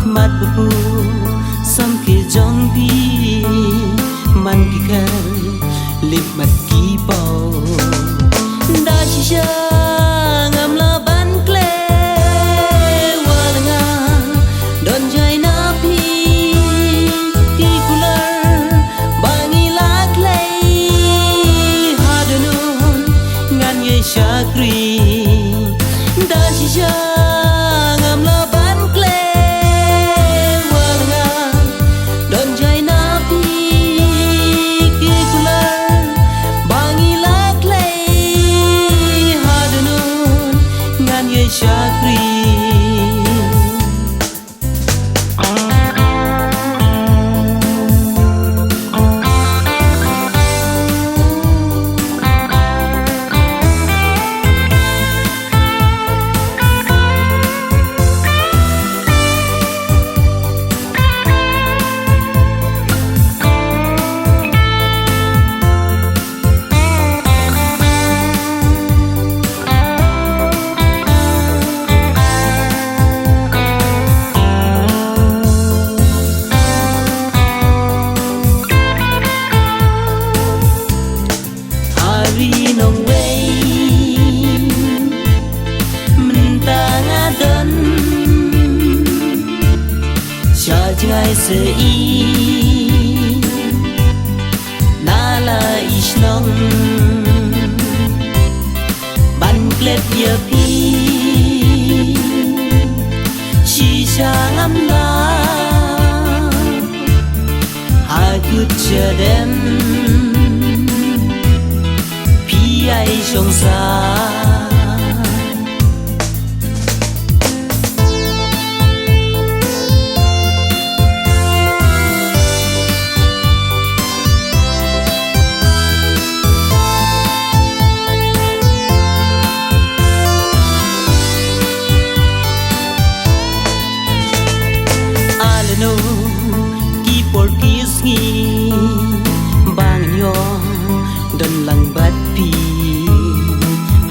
khmat bu sam ke jong bi man ki khar lip mat ki pau da chi sha ngam la ban kle wal nga don jai na pi ki kular bangi la kle hadunun ngan ye shakri da chi sha ngam la ban kle wal nga don jai na pi ki kular bangi la kle hadunun ngan ye shakri nong wei mình ta ngã đơn cha ngai se i na la is nong ban klet ye pi shi cha ngam na ha gut cha dem ai trong xa aleno ki por kis ngi bang yo don lang bat pi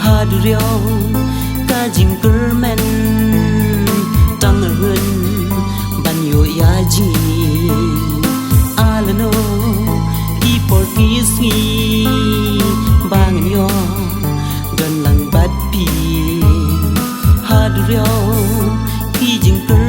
hadurio ka jingkermen tang hun ban yo ya ji alano ki por kisngi bang yo don lang bat pi hadurio ki jingker